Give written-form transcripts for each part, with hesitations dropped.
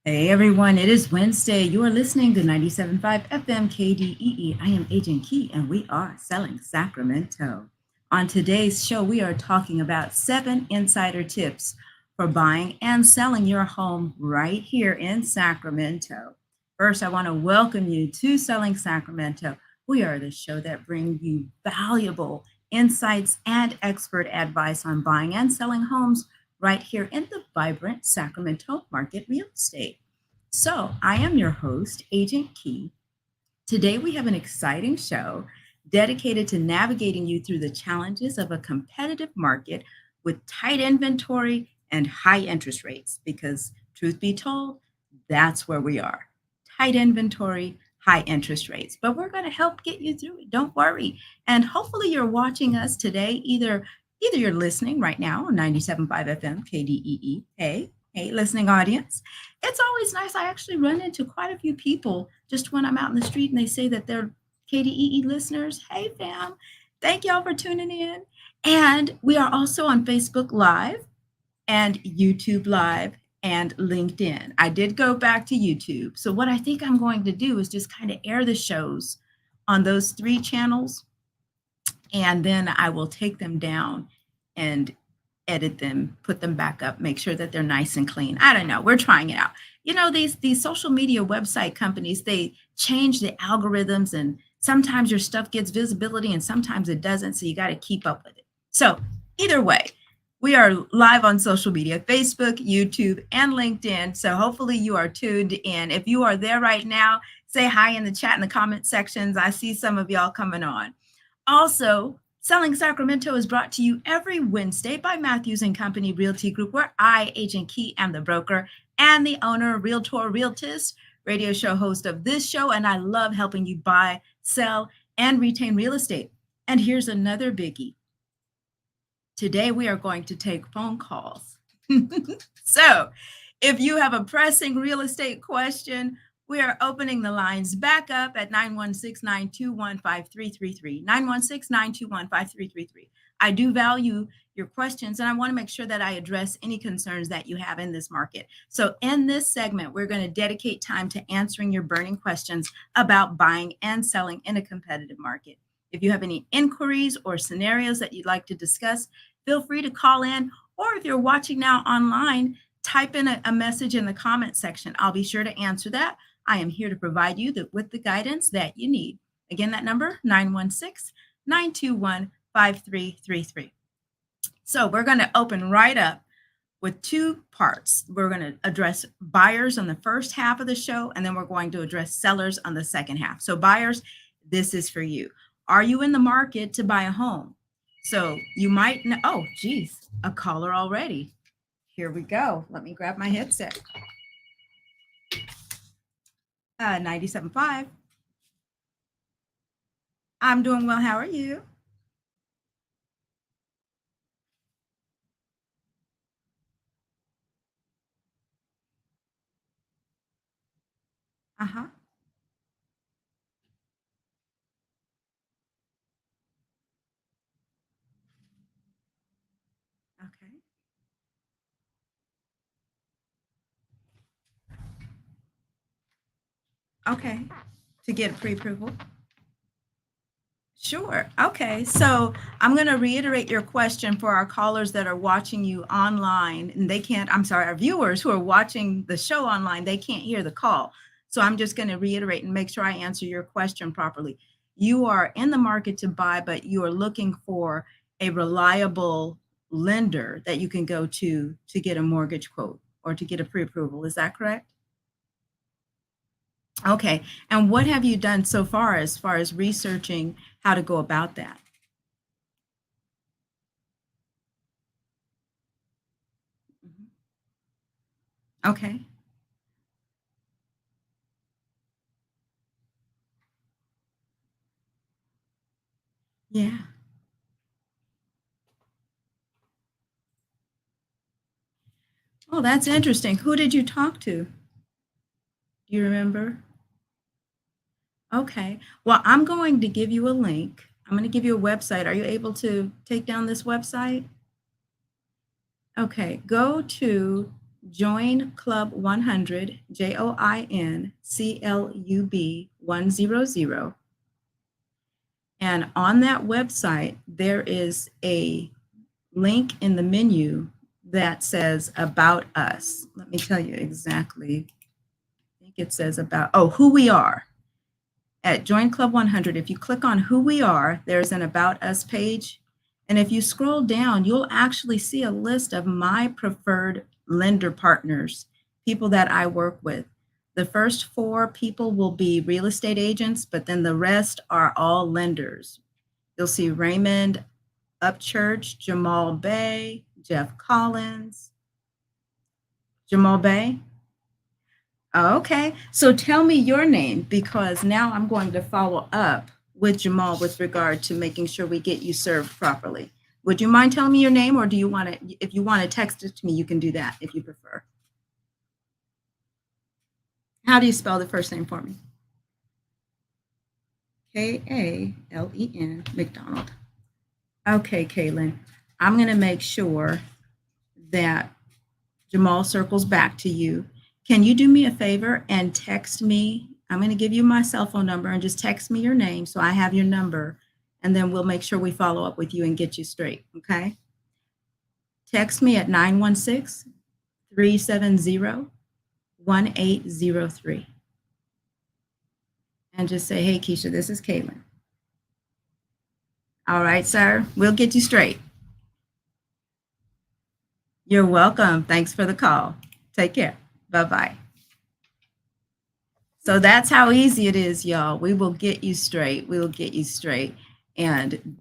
Hey everyone, it is Wednesday. You are listening to 97.5 FM KDEE. I am Agent Key and we are selling Sacramento. On today's show, we are talking about 7 insider tips for buying and selling your home right here in Sacramento. First, I want to welcome you to Selling Sacramento. We are the show that brings you valuable insights and expert advice on buying and selling homes right here in the vibrant Sacramento market real estate. So, I am your host, Agent Key. Today, we have an exciting show dedicated to navigating you through the challenges of a competitive market with tight inventory and high interest rates. Because, truth be told, that's where we are, tight inventory, high interest rates. But we're going to help get you through it. Don't worry. And hopefully, you're watching us today. Either you're listening right now on 97.5 FM KDEE. Hey, listening audience. It's always nice. I actually run into quite a few people just when I'm out in the street and they say that they're KDEE listeners. Hey, fam. Thank y'all for tuning in. And we are also on Facebook Live and YouTube Live and LinkedIn. I did go back to YouTube. So, what I think I'm going to do is just kind of air the shows on those 3 channels. And then I will take them down and edit them, put them back up, make sure that they're nice and clean. I don't know. We're trying it out. You know, these social media website companies, they change the algorithms and sometimes your stuff gets visibility and sometimes it doesn't. So you got to keep up with it. So either way, we are live on social media, Facebook, YouTube, and LinkedIn. So hopefully you are tuned in. If you are there right now, say hi in the chat and the comment sections. I see some of y'all coming on. Also, Selling Sacramento is brought to you every Wednesday by Matthews and Company Realty Group, where I, Agent Key, am the broker and the owner, Realtor Realtist, radio show host of this show, and I love helping you buy, sell, and retain real estate. And here's another biggie. Today, we are going to take phone calls. So, if you have a pressing real estate question, we are opening the lines back up at 916-921-5333, 916-921-5333. I do value your questions, and I want to make sure that I address any concerns that you have in this market. So in this segment, we're going to dedicate time to answering your burning questions about buying and selling in a competitive market. If you have any inquiries or scenarios that you'd like to discuss, feel free to call in, or if you're watching now online, type in a message in the comment section. I'll be sure to answer that. I am here to provide you with the guidance that you need. Again, that number, 916-921-5333. So we're going to open right up with 2 parts. We're going to address buyers on the first half of the show, and then we're going to address sellers on the second half. So buyers, this is for you. Are you in the market to buy a home? So you might know, oh, geez, a caller already. Here we go. Let me grab my headset. 97.5. I'm doing well. How are you? Uh-huh. Okay. Okay. To get pre-approval? Sure. Okay. So I'm going to reiterate your question for our callers that are watching you online and they can't, I'm sorry, our viewers who are watching the show online, they can't hear the call. So I'm just going to reiterate and make sure I answer your question properly. You are in the market to buy, but you are looking for a reliable lender that you can go to get a mortgage quote or to get a pre-approval. Is that correct? Okay. And what have you done so far as researching how to go about that? Mhm. Okay. Yeah. Oh, that's interesting. Who did you talk to? Do you remember? Okay. Well, I'm going to give you a link. I'm going to give you a website. Are you able to take down this website? Okay. Go to Join Club 100, JOINCLUB 100. And on that website, there is a link in the menu that says About Us. Let me tell you exactly. I think it says about, oh, who we are. At Join Club 100, if you click on who we are, there's an About Us page. And if you scroll down, you'll actually see a list of my preferred lender partners, people that I work with. The first 4 people will be real estate agents, but then the rest are all lenders. You'll see Raymond Upchurch, Jamal Bay, Jeff Collins. Jamal Bay? Oh, okay. So tell me your name because now I'm going to follow up with Jamal with regard to making sure we get you served properly. Would you mind telling me your name, or do you want to, if you want to text it to me, you can do that if you prefer. How do you spell the first name for me? Kalen, McDonald. Okay, Kaylin, I'm going to make sure that Jamal circles back to you. Can you do me a favor and text me? I'm going to give you my cell phone number and just text me your name so I have your number, and then we'll make sure we follow up with you and get you straight, okay? Text me at 916-370-1803 and just say, hey, Keisha, this is Caitlin. All right, sir, we'll get you straight. You're welcome. Thanks for the call. Take care. Bye-bye. So that's how easy it is, y'all. We will get you straight. We will get you straight. And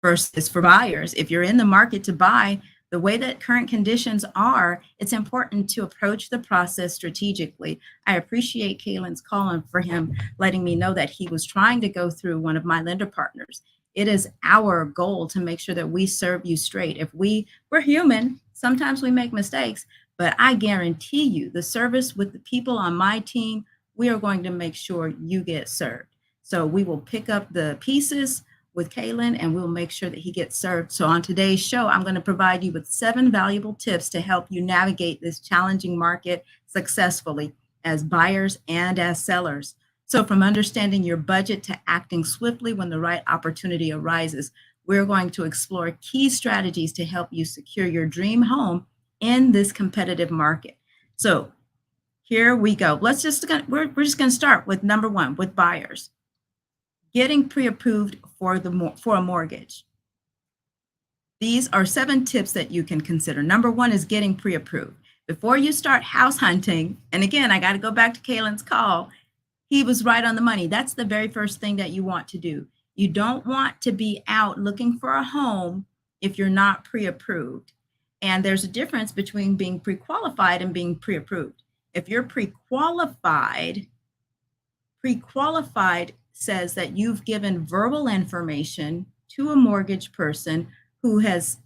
first is for buyers. If you're in the market to buy, the way that current conditions are, it's important to approach the process strategically. I appreciate Kalen's call and for him letting me know that he was trying to go through one of my lender partners. It is our goal to make sure that we serve you straight. If we're human, sometimes we make mistakes, but I guarantee you the service with the people on my team, we are going to make sure you get served. So we will pick up the pieces with Kalen and we'll make sure that he gets served. So on today's show, I'm going to provide you with 7 valuable tips to help you navigate this challenging market successfully as buyers and as sellers. So from understanding your budget to acting swiftly when the right opportunity arises, we're going to explore key strategies to help you secure your dream home in this competitive market. So here we go. We're just going to start with number 1 with buyers. Getting pre-approved for a mortgage. These are 7 tips that you can consider. Number 1 is getting pre-approved. Before you start house hunting, and again, I got to go back to Kalen's call, he was right on the money. That's the very first thing that you want to do. You don't want to be out looking for a home if you're not pre-approved. And there's a difference between being pre-qualified and being pre-approved. If you're pre-qualified says that you've given verbal information to a mortgage person who has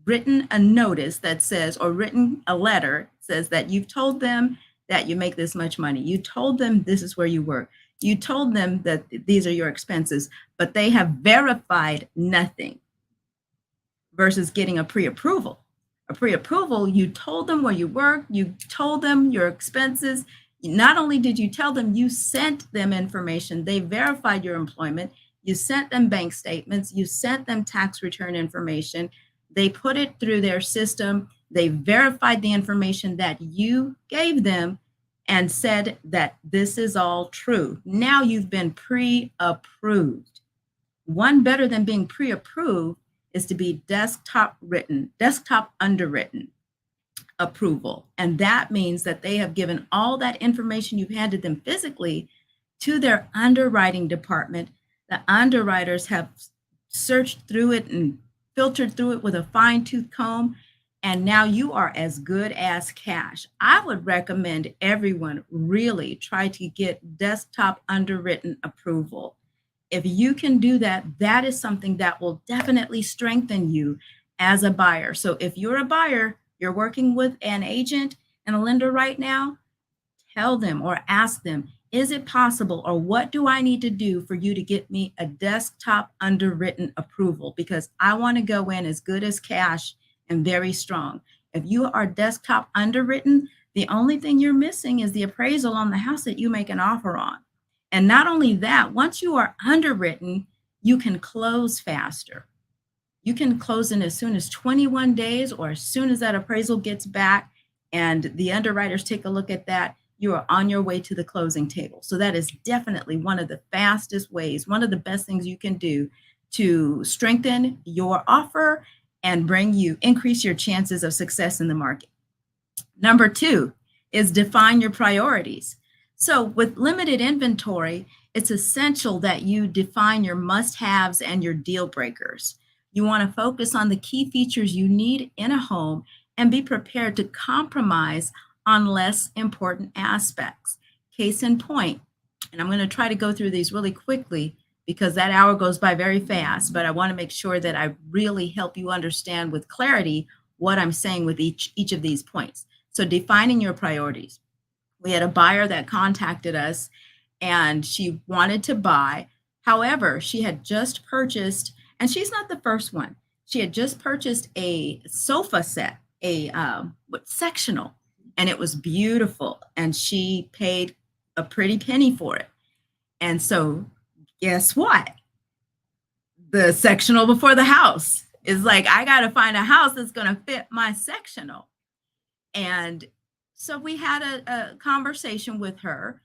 written a notice that says, or written a letter says that you've told them that you make this much money. You told them this is where you work. You told them that these are your expenses, but they have verified nothing versus getting a pre-approval. A pre-approval, you told them where you work, you told them your expenses. Not only did you tell them, you sent them information. They verified your employment. You sent them bank statements. You sent them tax return information. They put it through their system. They verified the information that you gave them and said that this is all true. Now you've been pre-approved. One better than being pre-approved is to be desktop underwritten approval. And that means that they have given all that information you've handed them physically to their underwriting department. The underwriters have searched through it and filtered through it with a fine-tooth comb, and now you are as good as cash. I would recommend everyone really try to get desktop underwritten approval. If you can do that, that is something that will definitely strengthen you as a buyer. So if you're a buyer, you're working with an agent and a lender right now, tell them or ask them, is it possible or what do I need to do for you to get me a desktop underwritten approval? Because I want to go in as good as cash and very strong. If you are desktop underwritten, the only thing you're missing is the appraisal on the house that you make an offer on. And not only that, once you are underwritten, you can close faster. You can close in as soon as 21 days or as soon as that appraisal gets back and the underwriters take a look at that, you are on your way to the closing table. So that is definitely one of the fastest ways, one of the best things you can do to strengthen your offer and increase your chances of success in the market. Number 2 is define your priorities. So with limited inventory, it's essential that you define your must-haves and your deal breakers. You want to focus on the key features you need in a home and be prepared to compromise on less important aspects. Case in point, and I'm going to try to go through these really quickly because that hour goes by very fast, but I want to make sure that I really help you understand with clarity what I'm saying with each of these points. So defining your priorities. We had a buyer that contacted us and she wanted to buy. However, she had just purchased, and she's not the first one. She had just purchased a sofa set, a sectional, and it was beautiful. And she paid a pretty penny for it. And so guess what? The sectional before the house is like, I got to find a house that's going to fit my sectional. And so we had a conversation with her.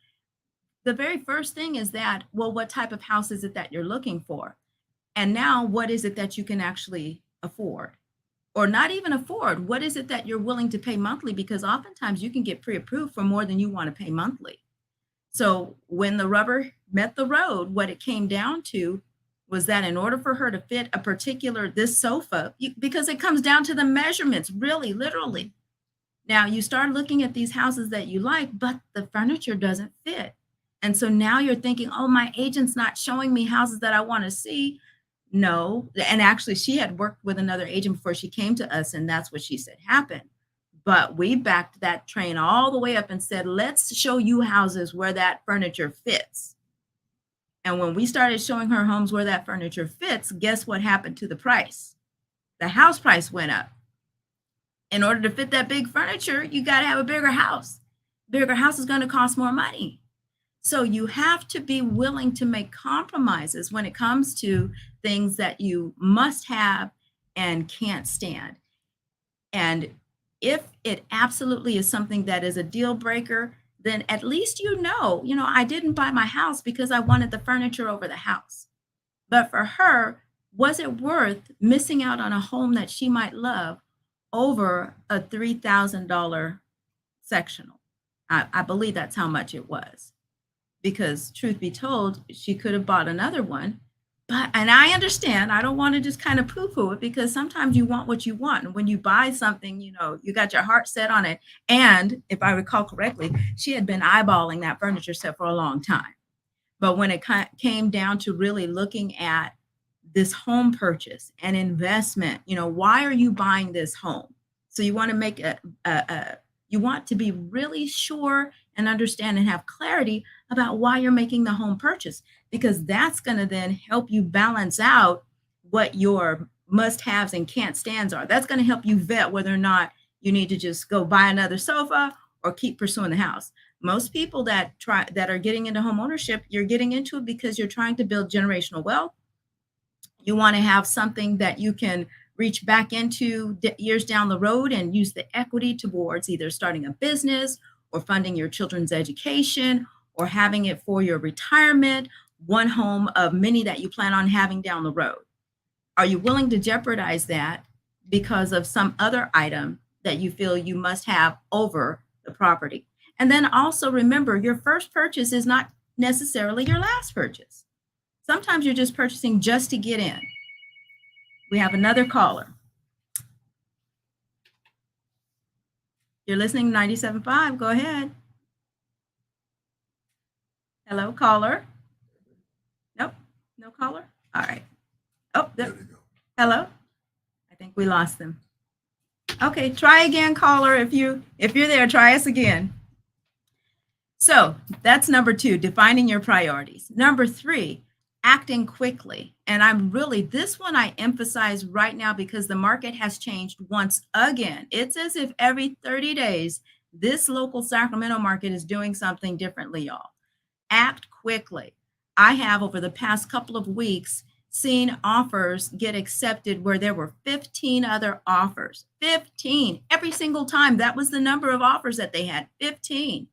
The very first thing is that, well, what type of house is it that you're looking for? And now what is it that you can actually afford? Or not even afford? What is it that you're willing to pay monthly? Because oftentimes you can get pre-approved for more than you want to pay monthly. So when the rubber met the road, what it came down to was that in order for her to fit this sofa, because it comes down to the measurements, really, literally. Now you start looking at these houses that you like, but the furniture doesn't fit. And so now you're thinking, oh, my agent's not showing me houses that I want to see. No. And actually, she had worked with another agent before she came to us, and that's what she said happened. But we backed that train all the way up and said, let's show you houses where that furniture fits. And when we started showing her homes where that furniture fits, guess what happened to the price? The house price went up. In order to fit that big furniture, you got to have a bigger house. Bigger house is going to cost more money. So you have to be willing to make compromises when it comes to things that you must have and can't stand. And if it absolutely is something that is a deal breaker, then at least I didn't buy my house because I wanted the furniture over the house. But for her, was it worth missing out on a home that she might love over a $3,000 sectional? I believe that's how much it was. Because truth be told, she could have bought another one. And I understand, I don't want to just kind of poo-poo it because sometimes you want what you want. And when you buy something, you got your heart set on it. And if I recall correctly, she had been eyeballing that furniture set for a long time. But when it came down to really looking at this home purchase and investment, why are you buying this home? So you want to make you want to be really sure and understand and have clarity about why you're making the home purchase, because that's going to then help you balance out what your must-haves and can't-stands are. That's going to help you vet whether or not you need to just go buy another sofa or keep pursuing the house. Most people that are getting into home ownership, you're getting into it because you're trying to build generational wealth. You want to have something that you can reach back into years down the road and use the equity towards either starting a business or funding your children's education or having it for your retirement, one home of many that you plan on having down the road. Are you willing to jeopardize that because of some other item that you feel you must have over the property? And then also remember, your first purchase is not necessarily your last purchase. Sometimes you're just purchasing just to get in. We have another caller. You're listening to 97.5. Go ahead. Hello, caller. Nope, no caller. All right. Oh, there we go. Hello. I think we lost them. Okay, try again, caller. If you're there, try us again. So that's number two, defining your priorities. Number three, acting quickly. And this one I emphasize right now because the market has changed once again. It's as if every 30 days, this local Sacramento market is doing something differently, y'all. Act quickly. I have, over the past couple of weeks, seen offers get accepted where there were 15 other offers. 15. Every single time, that was the number of offers that they had. 15.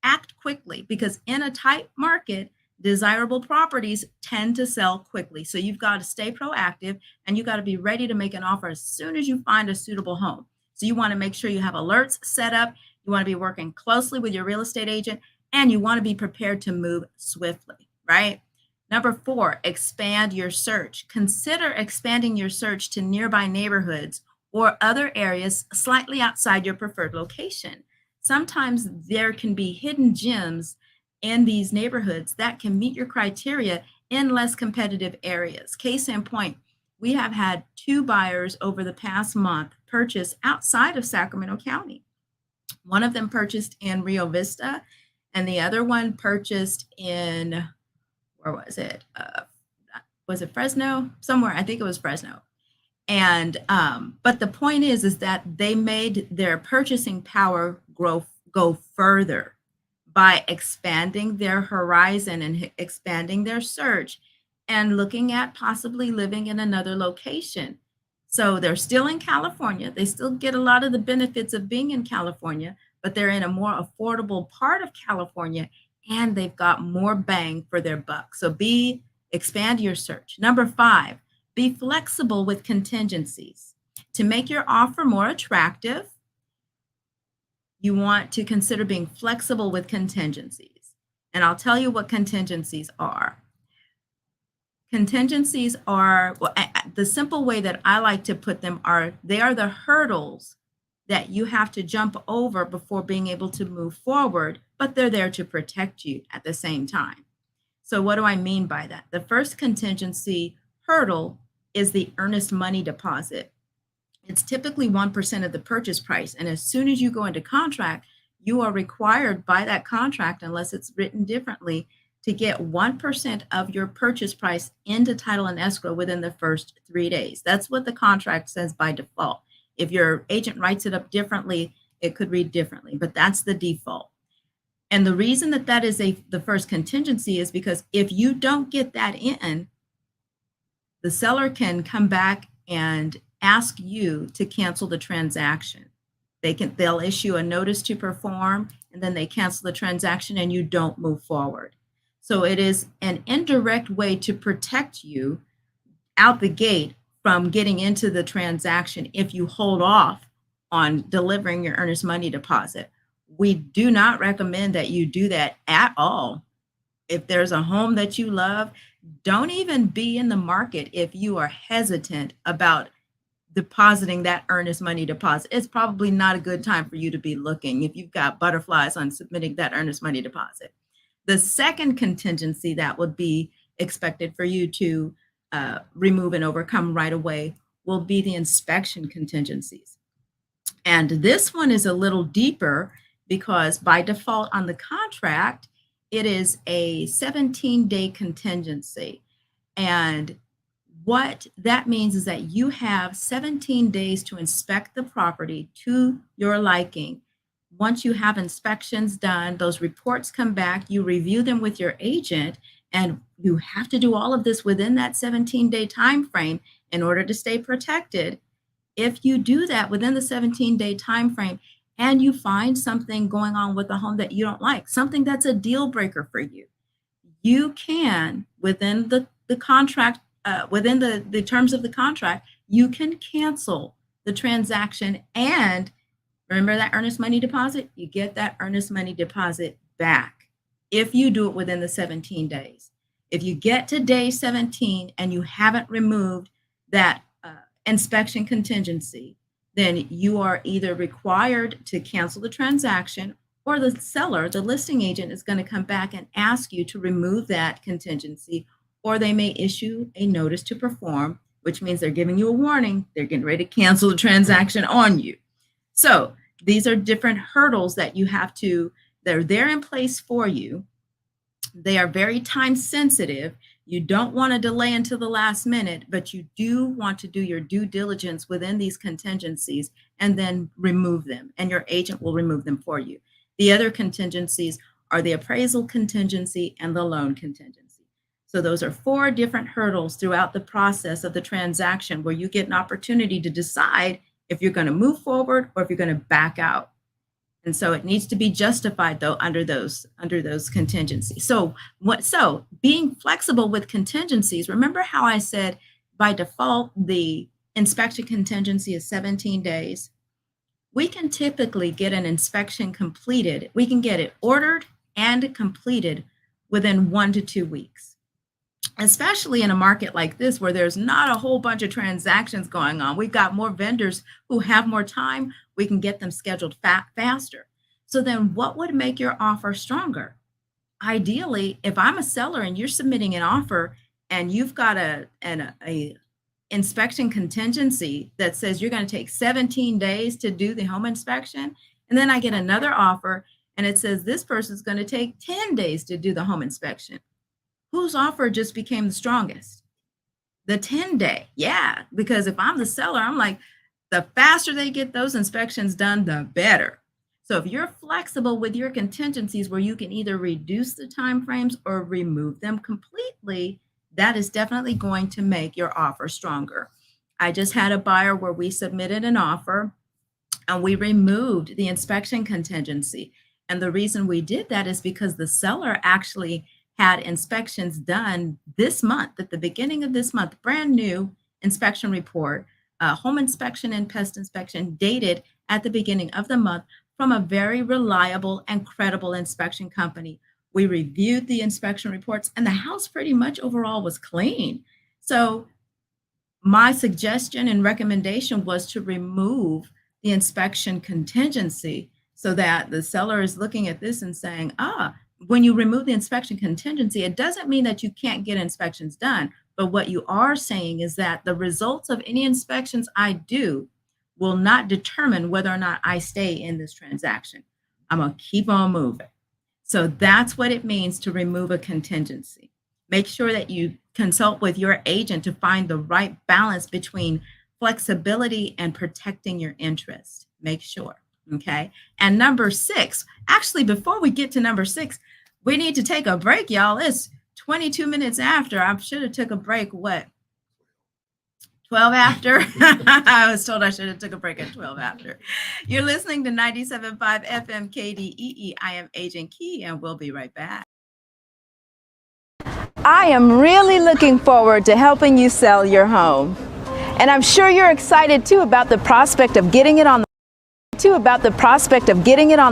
Act quickly, because in a tight market, desirable properties tend to sell quickly. So you've got to stay proactive, and you got to be ready to make an offer as soon as you find a suitable home. So you want to make sure you have alerts set up. You want to be working closely with your real estate agent, and you want to be prepared to move swiftly, right? Number four, expand your search. Consider expanding your search to nearby neighborhoods or other areas slightly outside your preferred location. Sometimes there can be hidden gems in these neighborhoods that can meet your criteria in less competitive areas. Case in point, we have had 2 buyers over the past month purchase outside of Sacramento County. One of them purchased in Rio Vista, and the other one purchased in, where was it? Was it Fresno? Somewhere, I think it was Fresno. And but the point is that they made their purchasing power go further by expanding their horizon and expanding their search and looking at possibly living in another location. So they're still in California. They still get a lot of the benefits of being in California, but they're in a more affordable part of California, and they've got more bang for their buck. So expand your search. Number 5, be flexible with contingencies. To make your offer more attractive, you want to consider being flexible with contingencies. And I'll tell you what contingencies are. Contingencies are, well, the simple way that I like to put them they are the hurdles that you have to jump over before being able to move forward, but they're there to protect you at the same time. So what do I mean by that? The first contingency hurdle is the earnest money deposit. It's typically 1% of the purchase price. And as soon as you go into contract, you are required by that contract, unless it's written differently, to get 1% of your purchase price into title and escrow within the first 3 days. That's what the contract says by default. If your agent writes it up differently, it could read differently, but that's the default. And the reason that is the first contingency is because if you don't get that in, the seller can come back and ask you to cancel the transaction. They'll issue a notice to perform, and then they cancel the transaction and you don't move forward. So it is an indirect way to protect you out the gate from getting into the transaction if you hold off on delivering your earnest money deposit. We do not recommend that you do that at all. If there's a home that you love, don't even be in the market if you are hesitant about depositing that earnest money deposit. It's probably not a good time for you to be looking if you've got butterflies on submitting that earnest money deposit. The second contingency that would be expected for you to remove and overcome right away will be the inspection contingencies. And this one is a little deeper because by default on the contract, it is a 17-day contingency. And what that means is that you have 17 days to inspect the property to your liking. Once you have inspections done, those reports come back, you review them with your agent, and you have to do all of this within that 17-day time frame in order to stay protected. If you do that within the 17-day time frame and you find something going on with the home that you don't like, something that's a deal breaker for you, you can, within the contract, within the terms of the contract, you can cancel the transaction. And remember that earnest money deposit? You get that earnest money deposit back if you do it within the 17 days. If you get to day 17 and you haven't removed that inspection contingency, then you are either required to cancel the transaction, or the seller, the listing agent, is going to come back and ask you to remove that contingency, or they may issue a notice to perform, which means they're giving you a warning. They're getting ready to cancel the transaction on you. So these are different hurdles that you have to, they're there in place for you. They are very time sensitive. You don't want to delay until the last minute, but you do want to do your due diligence within these contingencies and then remove them, and your agent will remove them for you. The other contingencies are the appraisal contingency and the loan contingency. So those are 4 different hurdles throughout the process of the transaction where you get an opportunity to decide if you're going to move forward or if you're going to back out. And so it needs to be justified, though, under those contingencies. So being flexible with contingencies, remember how I said by default, the inspection contingency is 17 days. We can typically get an inspection completed. We can get it ordered and completed within 1 to 2 weeks, especially in a market like this where there's not a whole bunch of transactions going on. We've got more vendors who have more time. We can get them scheduled faster. So then what would make your offer stronger? Ideally, if I'm a seller and you're submitting an offer and you've got a inspection contingency that says you're going to take 17 days to do the home inspection, and then I get another offer and it says this person's going to take 10 days to do the home inspection, whose offer just became the strongest? The 10-day. Yeah, because if I'm the seller, I'm like, the faster they get those inspections done, the better. So if you're flexible with your contingencies where you can either reduce the timeframes or remove them completely, that is definitely going to make your offer stronger. I just had a buyer where we submitted an offer and we removed the inspection contingency. And the reason we did that is because the seller actually had inspections done this month, at the beginning of this month, brand new inspection report, home inspection and pest inspection dated at the beginning of the month from a very reliable and credible inspection company. We reviewed the inspection reports and the house pretty much overall was clean. So my suggestion and recommendation was to remove the inspection contingency so that the seller is looking at this and saying, when you remove the inspection contingency, it doesn't mean that you can't get inspections done. But what you are saying is that the results of any inspections I do will not determine whether or not I stay in this transaction. I'm going to keep on moving. So that's what it means to remove a contingency. Make sure that you consult with your agent to find the right balance between flexibility and protecting your interest. Make sure. Okay. And number 6, actually, before we get to number 6, we need to take a break, y'all. It's 22 minutes after. I should have took a break. What? 12 after? I was told I should have took a break at 12 after. You're listening to 97.5 FM KDEE. I am Agent Key, and we'll be right back. I am really looking forward to helping you sell your home. And I'm sure you're excited too about the prospect of getting it on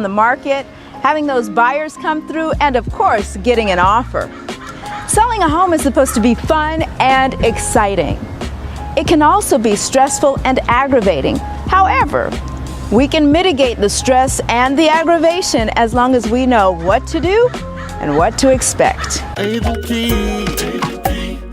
the market, having those buyers come through, and of course, getting an offer. Selling a home is supposed to be fun and exciting. It can also be stressful and aggravating. However, we can mitigate the stress and the aggravation as long as we know what to do and what to expect. Agent Key,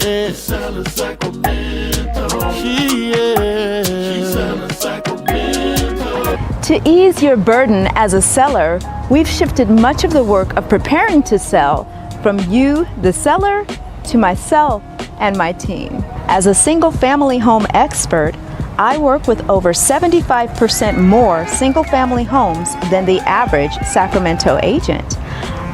yeah. Selling Sacramento. She selling Sacramento. To ease your burden as a seller, we've shifted much of the work of preparing to sell from you, the seller, to myself and my team. As a single-family home expert, I work with over 75% more single-family homes than the average Sacramento agent.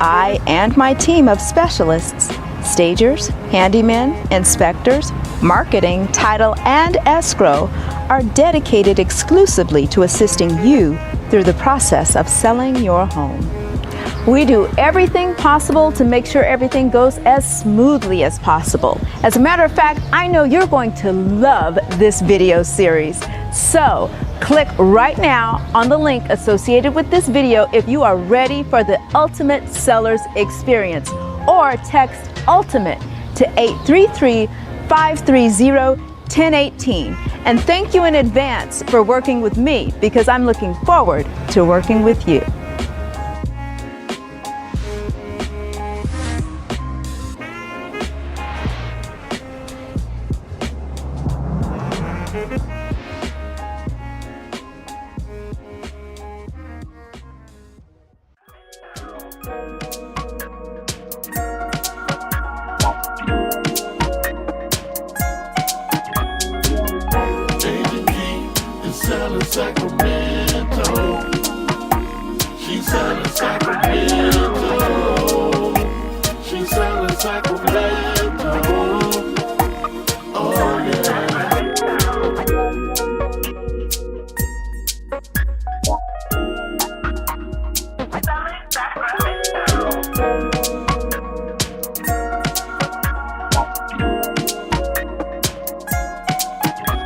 I and my team of specialists, stagers, handymen, inspectors, marketing, title, and escrow are dedicated exclusively to assisting you through the process of selling your home. We do everything possible to make sure everything goes as smoothly as possible. As a matter of fact, I know you're going to love this video series. So click right now on the link associated with this video if you are ready for the ultimate seller's experience, or text ULTIMATE to 833-530-1018. And thank you in advance for working with me, because I'm looking forward to working with you. Agent Key is selling Sacramento. She's selling Sacramento. She's selling Sacramento. Oh yeah.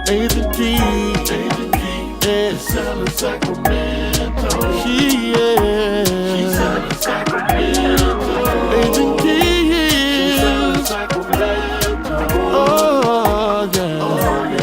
Agent Key is selling Sacramento. She's selling Sacramento. Agent Key is selling Sacramento. Oh yeah. Oh yeah.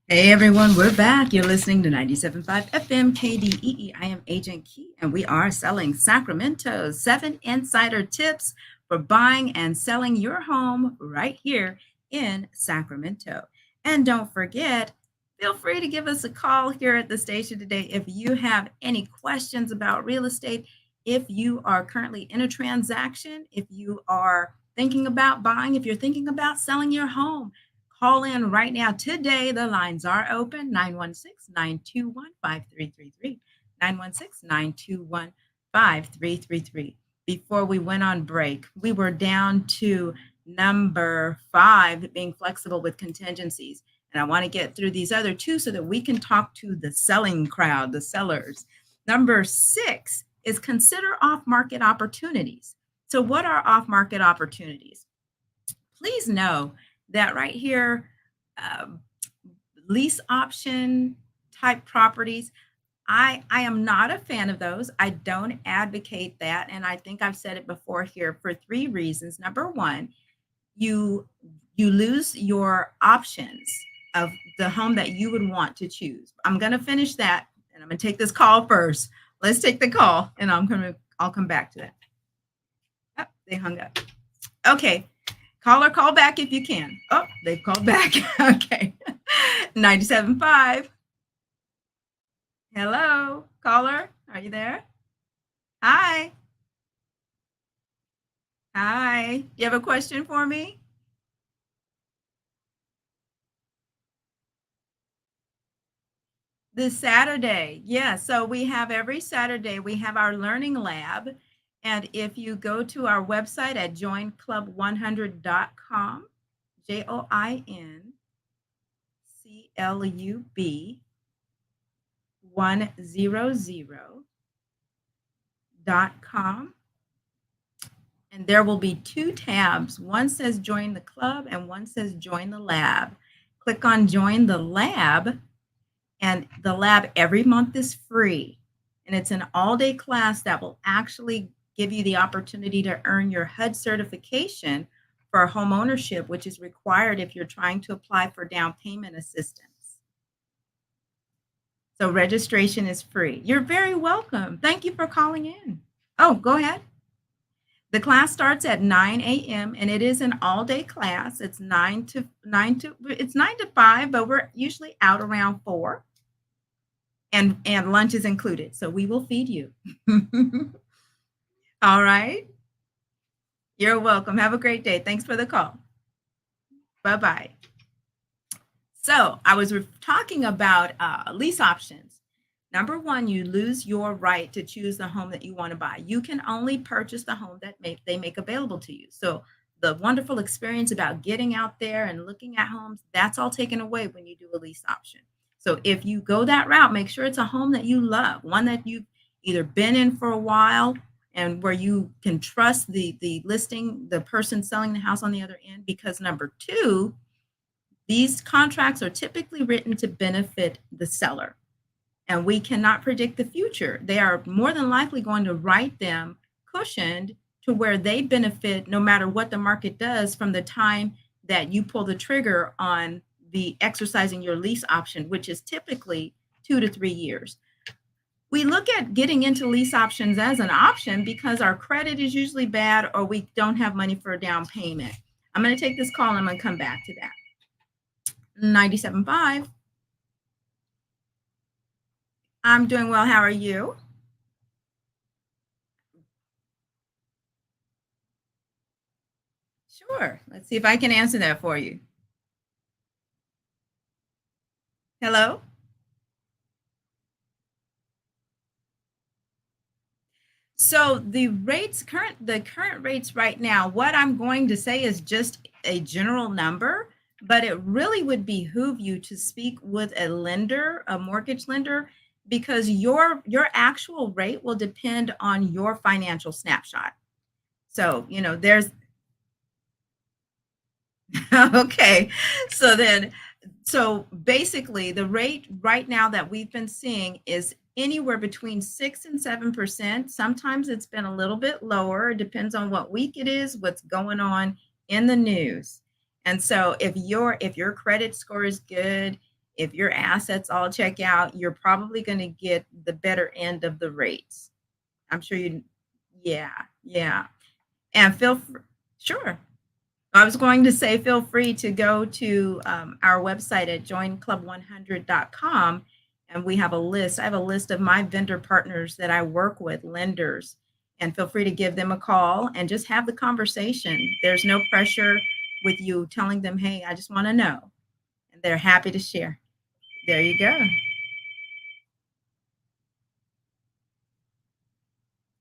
Hey everyone, we're back. You're listening to 97.5 FM KDEE. I am Agent Key, and we are selling Sacramento. 7 insider tips for buying and selling your home right here in Sacramento. And don't forget, feel free to give us a call here at the station today if you have any questions about real estate. If you are currently in a transaction, if you are thinking about buying, if you're thinking about selling your home, call in right now. Today, the lines are open 916-921-5333. 916-921-5333. Before we went on break, we were down to number 5, being flexible with contingencies. And I want to get through these other 2 so that we can talk to the selling crowd, the sellers. Number 6 is consider off-market opportunities. So what are off-market opportunities? Please know that right here, lease option type properties, I am not a fan of those. I don't advocate that. And I think I've said it before here for 3 reasons. Number 1, you lose your options of the home that you would want to choose. I'm going to finish that, and I'm going to take this call first. Let's take the call, and I'll come back to that. Oh, they hung up. Okay. Caller, call back if you can. Oh, they've called back. Okay. 97.5. Hello, caller. Are you there? Hi. Hi. You have a question for me? This Saturday. Yeah. So we have every Saturday, we have our learning lab. And if you go to our website at joinclub100.com, JOINCLUB100.com, and there will be 2 tabs. One says join the club and one says join the lab. Click on join the lab, and the lab every month is free. And it's an all-day class that will actually give you the opportunity to earn your HUD certification for home ownership, which is required if you're trying to apply for down payment assistance. So registration is free. You're very welcome. Thank you for calling in. Oh, go ahead. The class starts at 9 a.m. and it is an all-day class. It's 9 to 5, but we're usually out around 4. And lunch is included. So we will feed you. All right. You're welcome. Have a great day. Thanks for the call. Bye-bye. So I was talking about lease options. Number 1, you lose your right to choose the home that you want to buy. You can only purchase the home that they make available to you. So the wonderful experience about getting out there and looking at homes, that's all taken away when you do a lease option. So if you go that route, make sure it's a home that you love, one that you've either been in for a while and where you can trust the listing, the person selling the house on the other end, because number 2, these contracts are typically written to benefit the seller. And we cannot predict the future. They are more than likely going to write them cushioned to where they benefit no matter what the market does from the time that you pull the trigger on the exercising your lease option, which is typically 2 to 3 years. We look at getting into lease options as an option because our credit is usually bad or we don't have money for a down payment. I'm going to take this call and I'm going to come back to that. 97.5. I'm doing well. How are you? Sure. Let's see if I can answer that for you. Hello? So the current rates right now, what I'm going to say is just a general number, but it really would behoove you to speak with a lender, a mortgage lender, because your actual rate will depend on your financial snapshot. So, there's okay. So then, so basically, the rate right now that we've been seeing is anywhere between 6 and 7%. Sometimes it's been a little bit lower. It depends on what week it is, what's going on in the news. And so, if your credit score is good, if your assets all check out, you're probably going to get the better end of the rates. I'm sure you. Yeah, yeah. And sure. I was going to say, feel free to go to our website at joinclub100.com. And we have a list. I have a list of my vendor partners that I work with, lenders. And feel free to give them a call and just have the conversation. There's no pressure with you telling them, hey, I just want to know. And they're happy to share. There you go.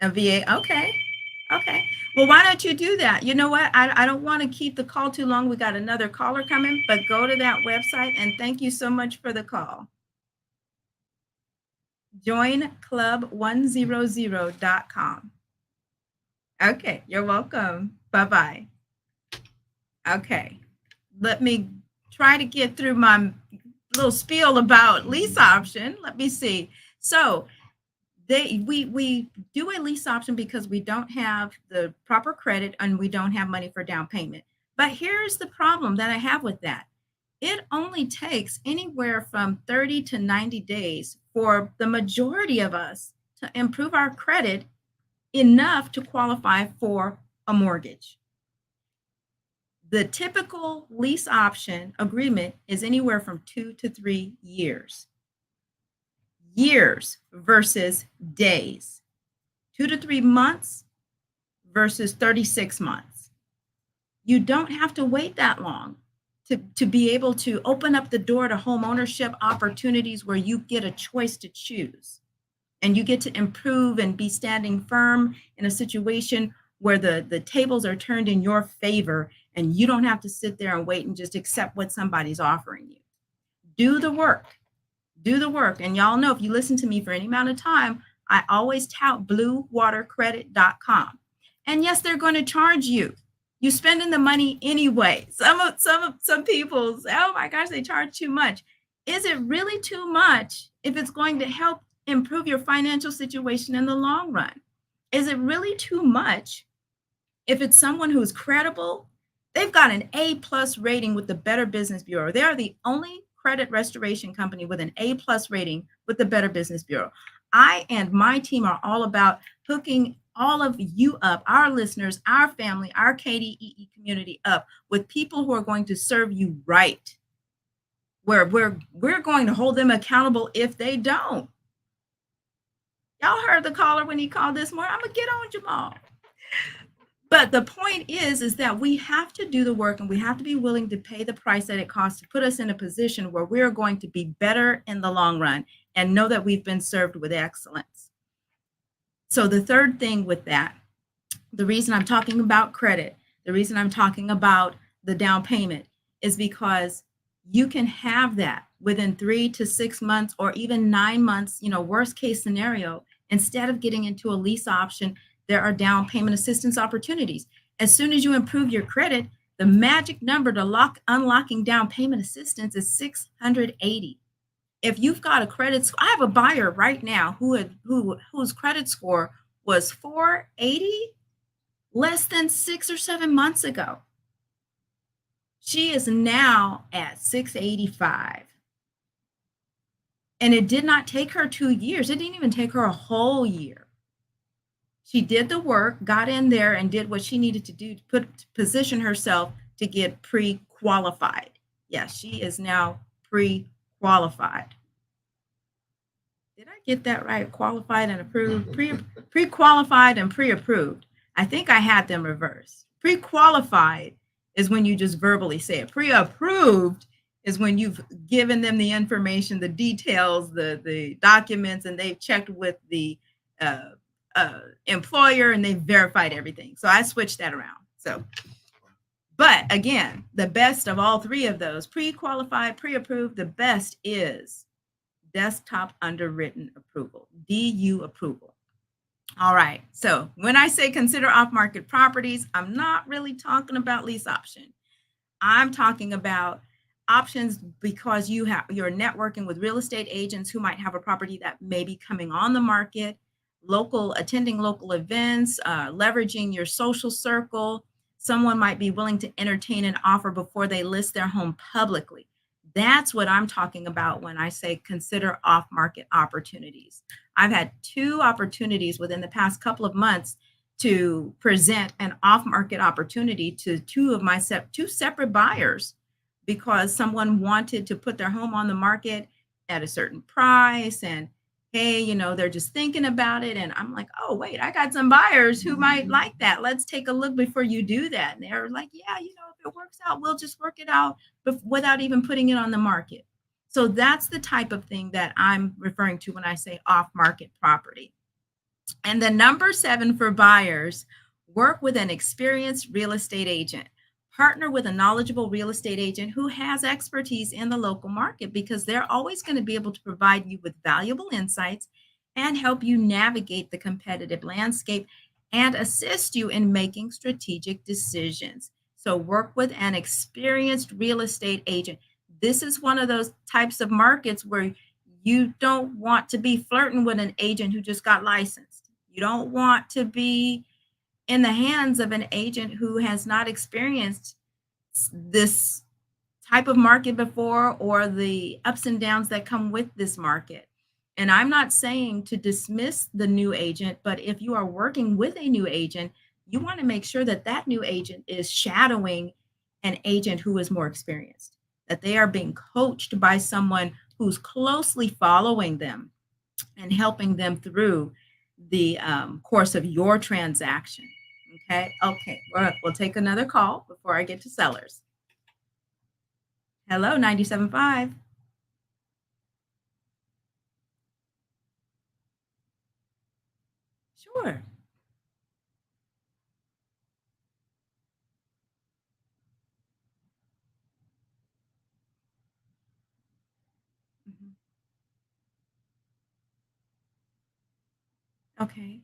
A VA. Okay. Okay. Well, why don't you do that? You know what? I don't want to keep the call too long. We got another caller coming, but go to that website and thank you so much for the call. Joinclub100.com. Okay. You're welcome. Bye-bye. Okay. Let me try to get through my little spiel about lease option. Let me see. So we do a lease option because we don't have the proper credit and we don't have money for down payment. But here's the problem that I have with that. It only takes anywhere from 30 to 90 days for the majority of us to improve our credit enough to qualify for a mortgage. The typical lease option agreement is anywhere from 2 to 3 years. Years versus days. 2 to 3 months versus 36 months. You don't have to wait that long to be able to open up the door to home ownership opportunities where you get a choice to choose. And you get to improve and be standing firm in a situation where the tables are turned in your favor and you don't have to sit there and wait and just accept what somebody's offering you. Do the work. Do the work. And y'all know, if you listen to me for any amount of time, I always tout bluewatercredit.com. And yes, they're going to charge you. You spending the money anyway. Some people say, oh my gosh, they charge too much. Is it really too much if it's going to help improve your financial situation in the long run? Is it really too much if it's someone who's credible? They've got an A+ rating with the Better Business Bureau. They are the only credit restoration company with an A+ rating with the Better Business Bureau. I and my team are all about hooking all of you up, our listeners, our family, our KDEE community up with people who are going to serve you right. Where we're going to hold them accountable if they don't. Y'all heard the caller when he called this morning. I'm gonna get on Jamal. But the point is that we have to do the work and we have to be willing to pay the price that it costs to put us in a position where we're going to be better in the long run and know that we've been served with excellence. So the third thing with that, the reason I'm talking about credit, the reason I'm talking about the down payment is because you can have that within 3 to 6 months or even 9 months, worst case scenario. Instead of getting into a lease option, there are down payment assistance opportunities. As soon as you improve your credit, the magic number to unlocking down payment assistance is 680. If you've got a credit score, I have a buyer right now whose credit score was 480 less than 6 or 7 months ago. She is now at 685. And it did not take her 2 years. It didn't even take her a whole year. She did the work, got in there and did what she needed to do to position herself to get pre-qualified. Yes, she is now pre-qualified. Did I get that right? Qualified and approved, pre-qualified and pre-approved. I think I had them reversed. Pre-qualified is when you just verbally say it. Pre-approved is when you've given them the information, the details, the documents, and they've checked with the uh, employer and they've verified everything. So I switched that around. So, but again, the best of all three of those, pre-qualified, pre-approved, the best is desktop underwritten approval, DU approval. All right. So when I say consider off-market properties, I'm not really talking about lease option. I'm talking about options because you're networking with real estate agents who might have a property that may be coming on the market, attending local events, leveraging your social circle. Someone might be willing to entertain an offer before they list their home publicly. That's what I'm talking about when I say consider off-market opportunities. I've had 2 opportunities within the past couple of months to present an off-market opportunity to 2 of my 2 separate buyers because someone wanted to put their home on the market at a certain price and hey, they're just thinking about it. And I'm like, oh, wait, I got some buyers who might like that. Let's take a look before you do that. And they're like, yeah, if it works out, we'll just work it out without even putting it on the market. So that's the type of thing that I'm referring to when I say off-market property. And the number 7 for buyers, work with an experienced real estate agent. Partner with a knowledgeable real estate agent who has expertise in the local market because they're always going to be able to provide you with valuable insights and help you navigate the competitive landscape and assist you in making strategic decisions. So work with an experienced real estate agent. This is one of those types of markets where you don't want to be flirting with an agent who just got licensed. You don't want to be in the hands of an agent who has not experienced this type of market before or the ups and downs that come with this market. And I'm not saying to dismiss the new agent, but if you are working with a new agent, you want to make sure that that new agent is shadowing an agent who is more experienced, that they are being coached by someone who's closely following them and helping them through the course of your transaction. Okay. We'll take another call before I get to sellers. Hello, 97.5. Sure. Mhm. Okay.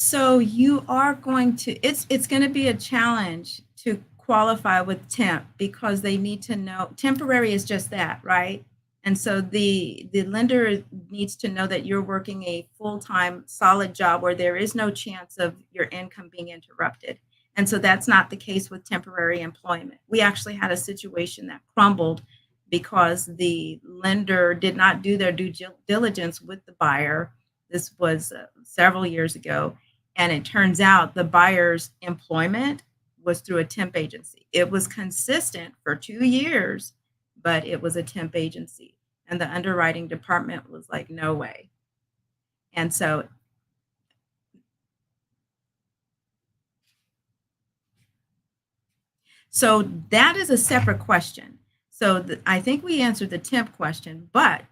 So you are going to it's going to be a challenge to qualify with temp because they need to know temporary is just that, right? And so the lender needs to know that you're working a full-time solid job where there is no chance of your income being interrupted. And so that's not the case with temporary employment. We actually had a situation that crumbled because the lender did not do their due diligence with the buyer. This was several years ago, and it turns out the buyer's employment was through a temp agency. It was consistent for 2 years, but it was a temp agency. And the underwriting department was like, no way. And so that is a separate question. So I think we answered the temp question, but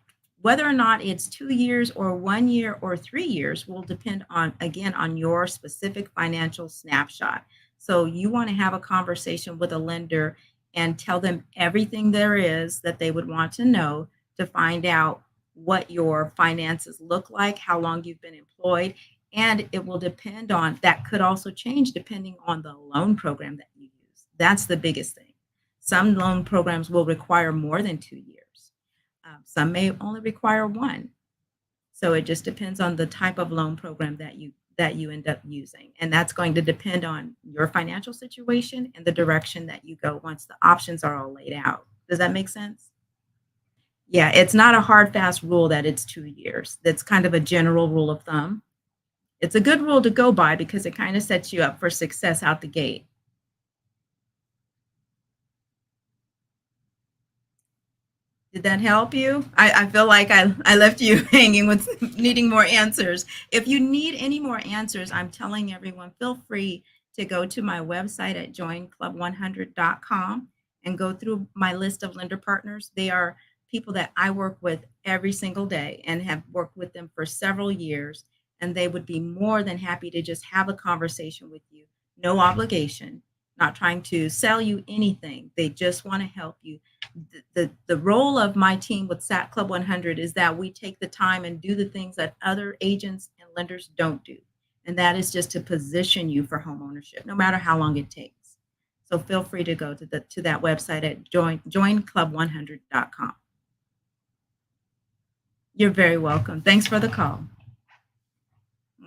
whether or not it's 2 years or 1 year or 3 years will depend on, again, on your specific financial snapshot. So you want to have a conversation with a lender and tell them everything there is that they would want to know to find out what your finances look like, how long you've been employed, and it will depend on that could also change depending on the loan program that you use. That's the biggest thing. Some loan programs will require more than 2 years. Some may only require one. So it just depends on the type of loan program that you end up using. And that's going to depend on your financial situation and the direction that you go once the options are all laid out. Does that make sense? Yeah, it's not a hard fast rule that it's 2 years. That's kind of a general rule of thumb. It's a good rule to go by because it kind of sets you up for success out the gate. Did that help you? I feel like I left you hanging with needing more answers. If you need any more answers, I'm telling everyone, feel free to go to my website at joinclub100.com and go through my list of lender partners. They are people that I work with every single day and have worked with them for several years. And they would be more than happy to just have a conversation with you. No obligation, not trying to sell you anything. They just want to help you. The role of my team with SAT Club 100 is that we take the time and do the things that other agents and lenders don't do. And that is just to position you for home ownership, no matter how long it takes. So feel free to go to that website at joinclub100.com. You're very welcome. Thanks for the call.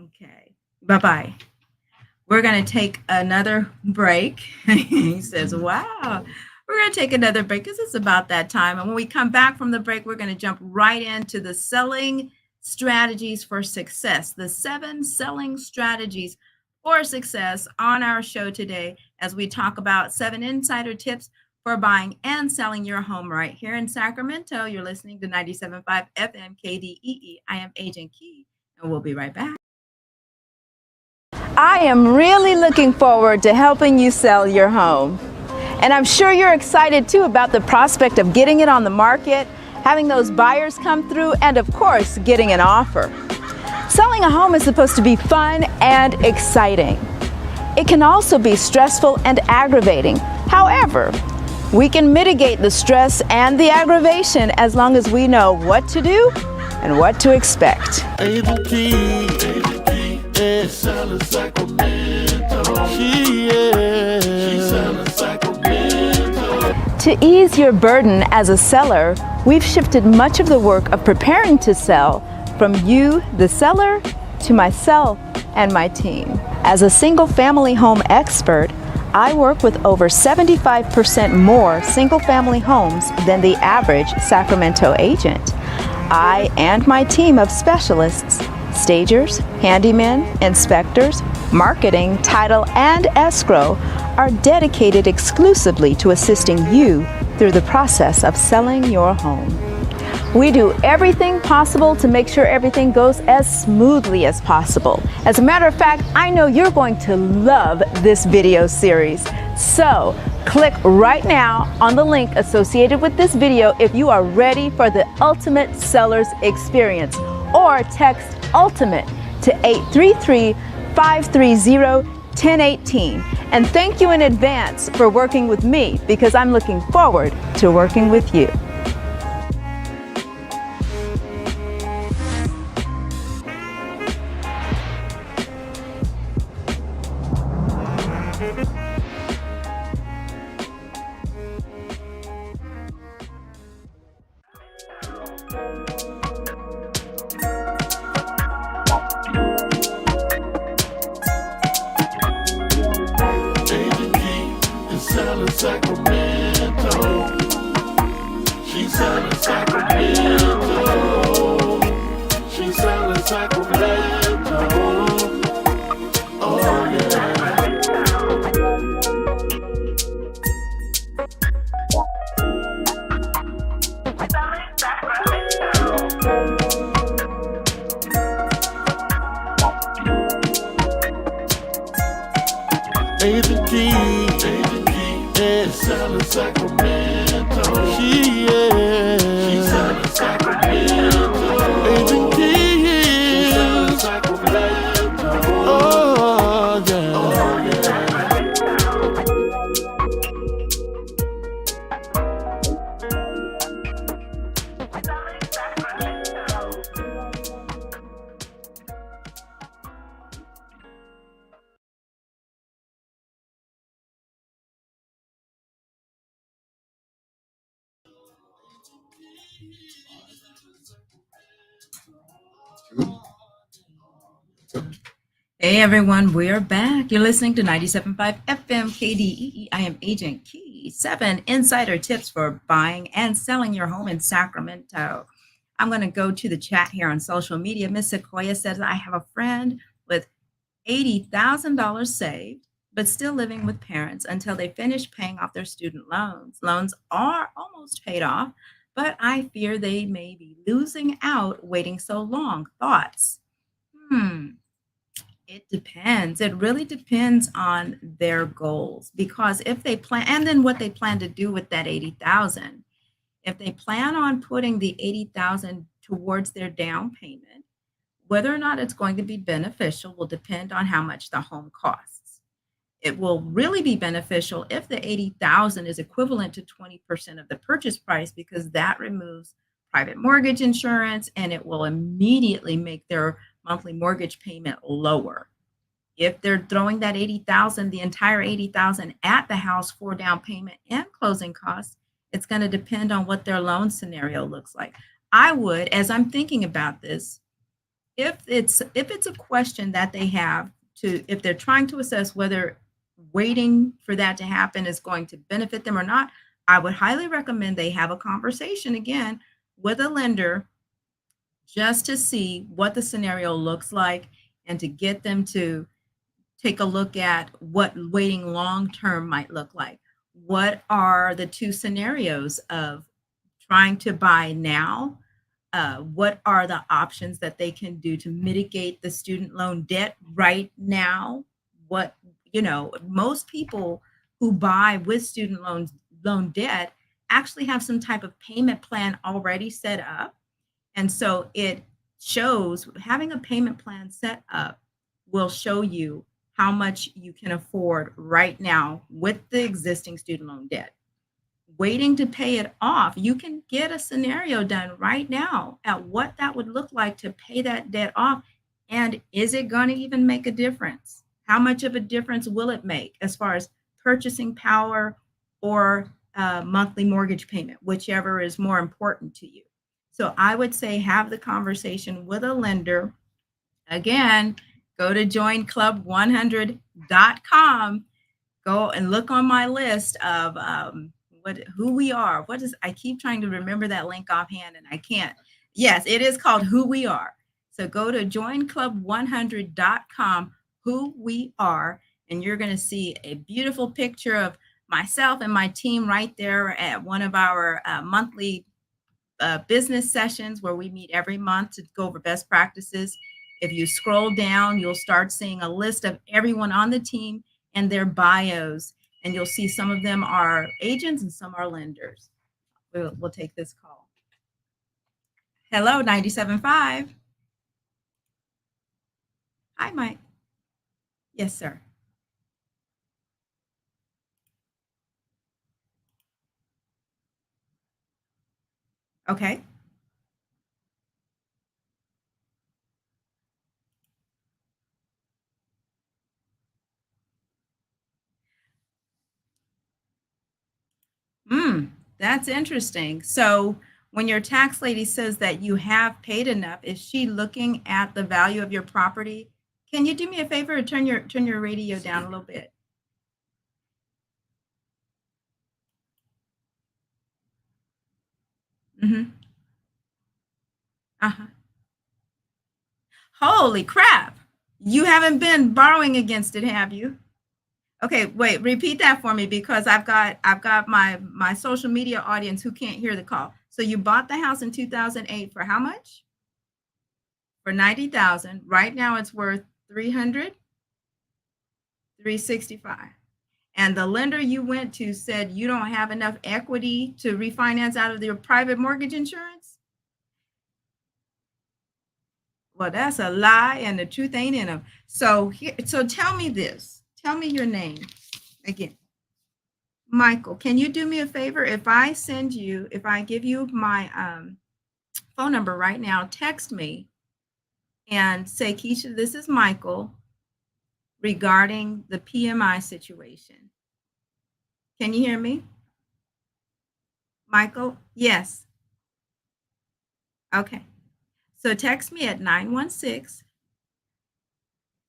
Okay. Bye-bye. We're going to take another break. He says, wow. We're going to take another break because it's about that time. And when we come back from the break, we're going to jump right into the selling strategies for success, the 7 selling strategies for success on our show today as we talk about 7 insider tips for buying and selling your home right here in Sacramento. You're listening to 97.5 FM KDEE. I am Agent Key, and we'll be right back. I am really looking forward to helping you sell your home. And I'm sure you're excited too about the prospect of getting it on the market, having those buyers come through, and of course, getting an offer. Selling a home is supposed to be fun and exciting. It can also be stressful and aggravating. However, we can mitigate the stress and the aggravation as long as we know what to do and what to expect. Agent Key, she's selling Sacramento. She's selling Sacramento. To ease your burden as a seller, we've shifted much of the work of preparing to sell from you, the seller, to myself and my team. As a single-family home expert, I work with over 75% more single-family homes than the average Sacramento agent. I and my team of specialists, stagers, handymen, inspectors, marketing, title, and escrow, are dedicated exclusively to assisting you through the process of selling your home. We do everything possible to make sure everything goes as smoothly as possible. As a matter of fact, I know you're going to love this video series. So click right now on the link associated with this video if you are ready for the ultimate seller's experience, or text ULTIMATE to 833-530-1018. And thank you in advance for working with me, because I'm looking forward to working with you. Sacramento. She's selling Sacramento. She's selling Sacramento. Oh yeah. Agent Key, is selling Sacramento. She's selling Sacramento. Agent Key, she's selling Sacramento. Oh yeah. Oh yeah. Hey everyone, we're back. You're listening to 97.5 FM KDEE. I am Agent Key. 7 insider tips for buying and selling your home in Sacramento. I'm going to go to the chat here on social media. Miss Sequoia says, I have a friend with $80,000 saved, but still living with parents until they finish paying off their student loans. Loans are almost paid off, but I fear they may be losing out waiting so long. Thoughts? Hmm. It depends. It really depends on their goals because if they plan and then what they plan to do with that 80,000. If they plan on putting the 80,000 towards their down payment, whether or not it's going to be beneficial will depend on how much the home costs. It will really be beneficial if the 80,000 is equivalent to 20% of the purchase price because that removes private mortgage insurance and it will immediately make their monthly mortgage payment lower. If they're throwing that 80,000, the entire 80,000 at the house for down payment and closing costs, it's going to depend on what their loan scenario looks like. I would, as I'm thinking about this, if it's a question that they have to if they're trying to assess whether waiting for that to happen is going to benefit them or not, I would highly recommend they have a conversation again with a lender just to see what the scenario looks like and to get them to take a look at what waiting long term might look like. What are the two scenarios of trying to buy now? What are the options that they can do to mitigate the student loan debt right now? What, most people who buy with student loan debt actually have some type of payment plan already set up, and so it shows having a payment plan set up will show you how much you can afford right now with the existing student loan debt. Waiting to pay it off, you can get a scenario done right now at what that would look like to pay that debt off. And is it going to even make a difference? How much of a difference will it make as far as purchasing power or monthly mortgage payment, whichever is more important to you? So I would say have the conversation with a lender. Again, go to joinclub100.com. Go and look on my list of who we are. What is I keep trying to remember that link offhand and I can't. Yes, it is called Who We Are. So go to joinclub100.com, Who We Are, and you're going to see a beautiful picture of myself and my team right there at one of our monthly business sessions where we meet every month to go over best practices. If you scroll down, you'll start seeing a list of everyone on the team and their bios, and you'll see some of them are agents and some are lenders. We'll take this call. Hello, 97.5. Hi, Mike. Yes, sir. Okay. That's interesting. So when your tax lady says that you have paid enough, is she looking at the value of your property? Can you do me a favor and turn your radio down a little bit? Mm-hmm. Uh-huh. Holy crap. You haven't been borrowing against it, have you? Okay, wait, repeat that for me because I've got my social media audience who can't hear the call. So you bought the house in 2008 for how much? For 90,000. Right now it's worth 300, 365. And the lender you went to said you don't have enough equity to refinance out of your private mortgage insurance? Well, that's a lie and the truth ain't in them. So tell me this. Tell me your name again. Michael, can you do me a favor? If I give you my phone number right now, text me and say, Keisha, this is Michael regarding the PMI situation. Can you hear me? Michael? Yes. Okay. So text me at 916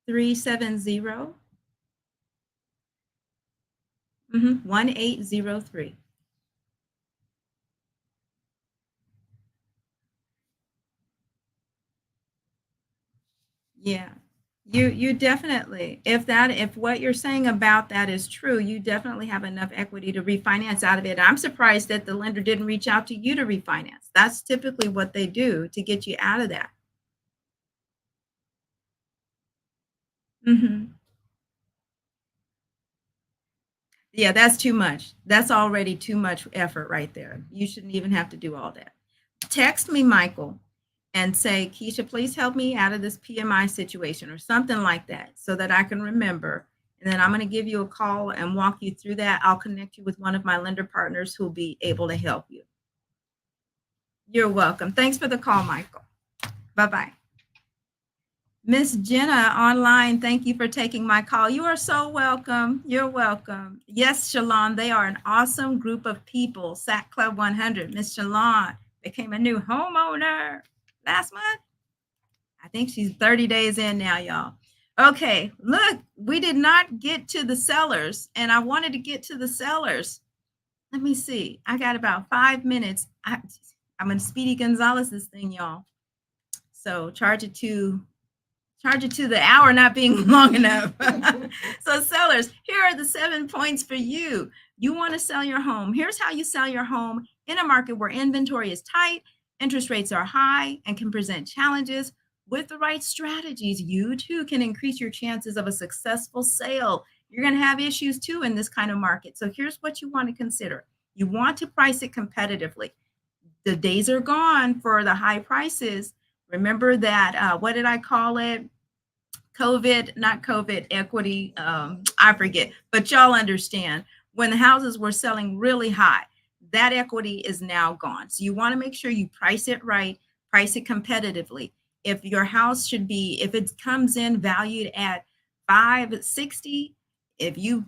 370 1803. Yeah. You definitely, if what you're saying about that is true, you definitely have enough equity to refinance out of it. I'm surprised that the lender didn't reach out to you to refinance. That's typically what they do to get you out of that. Mhm. Yeah, that's too much. That's already too much effort right there. You shouldn't even have to do all that. Text me, Michael, and say, Keisha, please help me out of this PMI situation or something like that so that I can remember. And then I'm going to give you a call and walk you through that. I'll connect you with one of my lender partners who'll be able to help you. You're welcome. Thanks for the call, Michael. Bye bye. Miss Jenna online, thank you for taking my call. You are so welcome. You're welcome. Yes, Shalon, they are an awesome group of people. SAC Club 100. Miss Shalon became a new homeowner last month. I think she's 30 days in now, y'all. Okay, look, we did not get to the sellers, and I wanted to get to the sellers. Let me see. I got about 5 minutes. I'm going to Speedy Gonzalez this thing, y'all. So charge it to the hour not being long enough. So, sellers, here are the 7 points for you. You want to sell your home. Here's how you sell your home in a market where inventory is tight, interest rates are high, and can present challenges. With the right strategies, you too can increase your chances of a successful sale. You're going to have issues too in this kind of market. So, here's what you want to consider. You want to price it competitively. The days are gone for the high prices. Remember that, what did I call it? COVID, not COVID, equity. I forget, but y'all understand when the houses were selling really high, that equity is now gone. So you want to make sure you price it right, price it competitively. If your house should be, if it comes in valued at 560, if you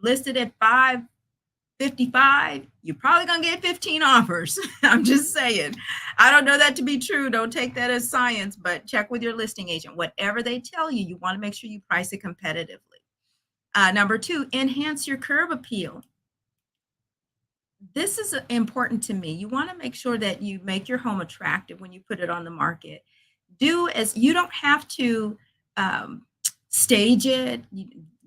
listed at 555, you're probably going to get 15 offers. I'm just saying. I don't know that to be true. Don't take that as science, but check with your listing agent. Whatever they tell you, you want to make sure you price it competitively. Number two, enhance your curb appeal. This is important to me. You want to make sure that you make your home attractive when you put it on the market. Do as you don't have to um, stage it,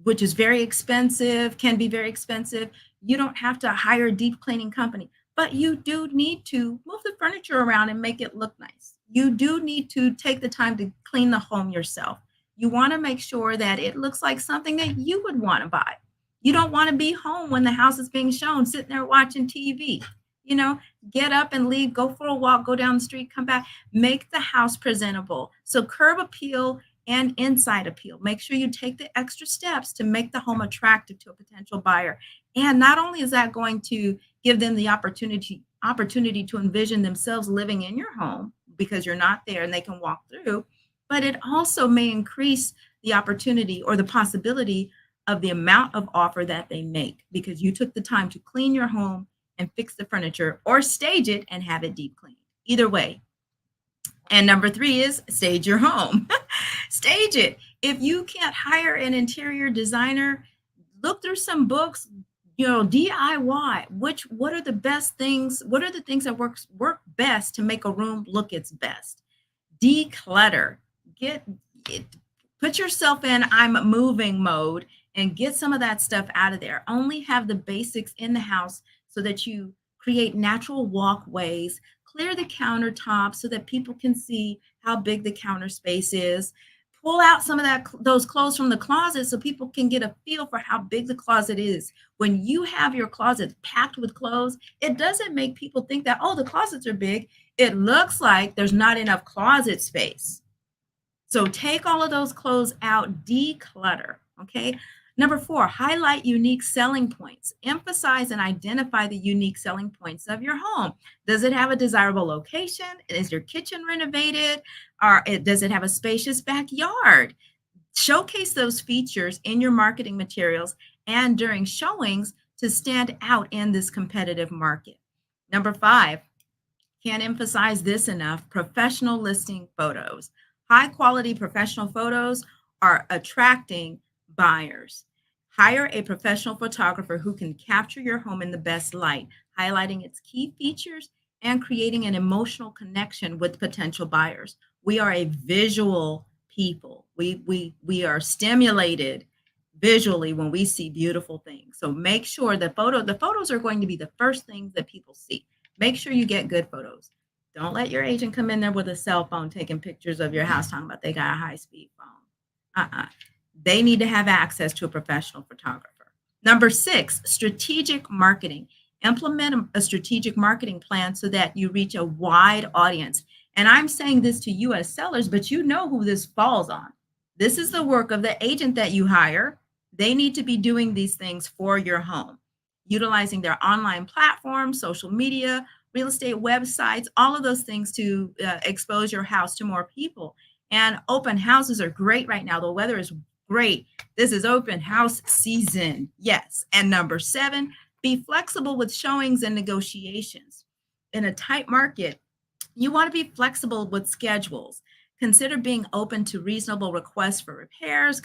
which is very expensive, can be very expensive. You don't have to hire a deep cleaning company, but you do need to move the furniture around and make it look nice. You do need to take the time to clean the home yourself. You want to make sure that it looks like something that you would want to buy. You don't want to be home when the house is being shown, sitting there watching TV. You know, get up and leave, go for a walk, go down the street, come back, make the house presentable. So, curb appeal and inside appeal. Make sure you take the extra steps to make the home attractive to a potential buyer. And not only is that going to give them the opportunity to envision themselves living in your home because you're not there and they can walk through, but it also may increase the opportunity or the possibility of the amount of offer that they make because you took the time to clean your home and fix the furniture or stage it and have it deep cleaned. Either way. And number three is stage your home. Stage it. If you can't hire an interior designer, look through some books, DIY. What are the best things? What are the things that work best to make a room look its best? Declutter. Get it, put yourself in I'm moving mode and get some of that stuff out of there. Only have the basics in the house so that you create natural walkways, clear the countertops so that people can see how big the counter space is. Pull out some of those clothes from the closet so people can get a feel for how big the closet is. When you have your closet packed with clothes, it doesn't make people think that, oh, the closets are big. It looks like there's not enough closet space. So take all of those clothes out, declutter. Okay. Number four, highlight unique selling points. Emphasize and identify the unique selling points of your home. Does it have a desirable location? Is your kitchen renovated? Does it have a spacious backyard? Showcase those features in your marketing materials and during showings to stand out in this competitive market. Number five, can't emphasize this enough, professional listing photos. High quality professional photos are attracting buyers. Hire a professional photographer who can capture your home in the best light, highlighting its key features and creating an emotional connection with potential buyers. We are a visual people. We are stimulated visually when we see beautiful things. So make sure the photos are going to be the first things that people see. Make sure you get good photos. Don't let your agent come in there with a cell phone taking pictures of your house talking about they got a high-speed phone. They need to have access to a professional photographer. Number 6, strategic marketing. Implement a strategic marketing plan so that you reach a wide audience. And I'm saying this to you as sellers, but you know who this falls on. This is the work of the agent that you hire. They need to be doing these things for your home, utilizing their online platforms, social media, real estate websites, all of those things to expose your house to more people. And open houses are great right now. The weather is great. This is open house season. Yes. And number 7, be flexible with showings and negotiations. In a tight market, you want to be flexible with schedules. Consider being open to reasonable requests for repairs,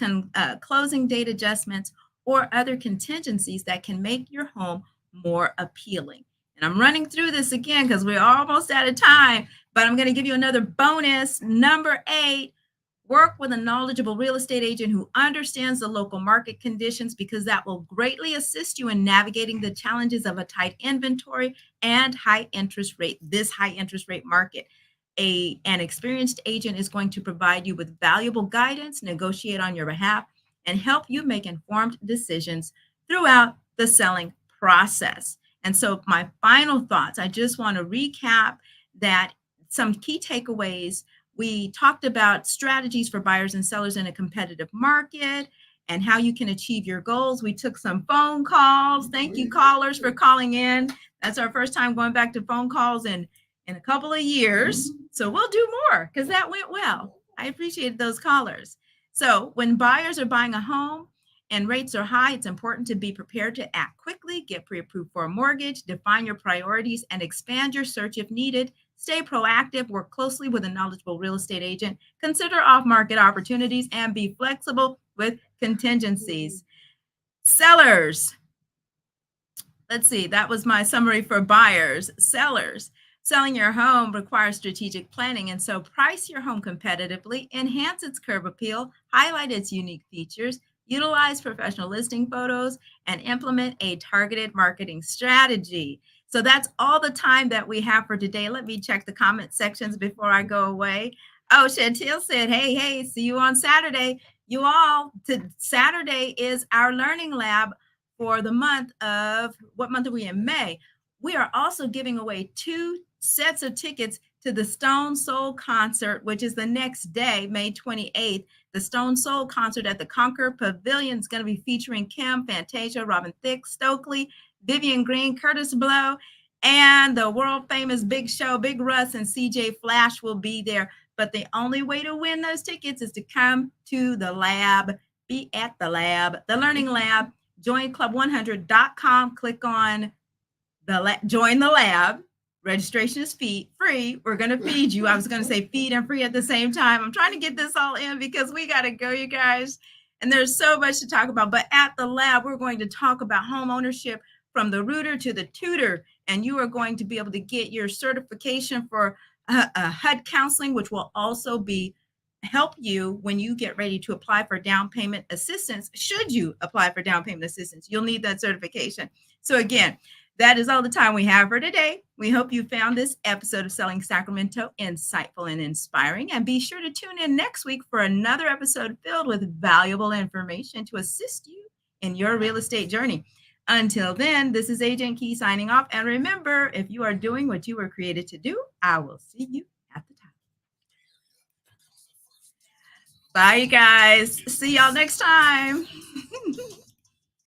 closing date adjustments, or other contingencies that can make your home more appealing. And I'm running through this again because we're almost out of time, but I'm going to give you another bonus. Number 8, work with a knowledgeable real estate agent who understands the local market conditions, because that will greatly assist you in navigating the challenges of a tight inventory and high interest rate market. An experienced agent is going to provide you with valuable guidance, negotiate on your behalf, and help you make informed decisions throughout the selling process. And so my final thoughts, I just want to recap that some key takeaways. We talked about strategies for buyers and sellers in a competitive market and how you can achieve your goals. We took some phone calls. Thank you, callers, for calling in. That's our first time going back to phone calls in a couple of years. So we'll do more because that went well. I appreciated those callers. So when buyers are buying a home and rates are high, it's important to be prepared to act quickly, get pre-approved for a mortgage, define your priorities, and expand your search if needed. Stay proactive, work closely with a knowledgeable real estate agent, consider off-market opportunities, and be flexible with contingencies. Sellers, let's see, that was my summary for buyers. Sellers, selling your home requires strategic planning, and so price your home competitively, enhance its curb appeal, highlight its unique features, utilize professional listing photos, and implement a targeted marketing strategy. So that's all the time that we have for today. Let me check the comment sections before I go away. Oh, Chantil said, hey, see you on Saturday. You all, Saturday is our learning lab for the month of, what month are we in? May. We are also giving away 2 sets of tickets to the Stone Soul concert, which is the next day, May 28th. The Stone Soul concert at the Concord Pavilion is going to be featuring Kim, Fantasia, Robin Thicke, Stokely, Vivian Green, Curtis Blow, and the world famous Big Show, Big Russ, and CJ Flash will be there. But the only way to win those tickets is to come to the lab, be at the lab, the learning lab. Join club100.com, click on join the lab. Registration is free. We're going to feed you. I was going to say feed and free at the same time. I'm trying to get this all in because we got to go, you guys. And there's so much to talk about. But at the lab, we're going to talk about home ownership from the rooter to the tutor. And you are going to be able to get your certification for HUD counseling, which will also help you when you get ready to apply for down payment assistance. Should you apply for down payment assistance, you'll need that certification. So again, that is all the time we have for today. We hope you found this episode of Selling Sacramento insightful and inspiring. And be sure to tune in next week for another episode filled with valuable information to assist you in your real estate journey. Until then, this is Agent Key signing off. And remember, if you are doing what you were created to do, I will see you at the top. Bye, you guys. See y'all next time.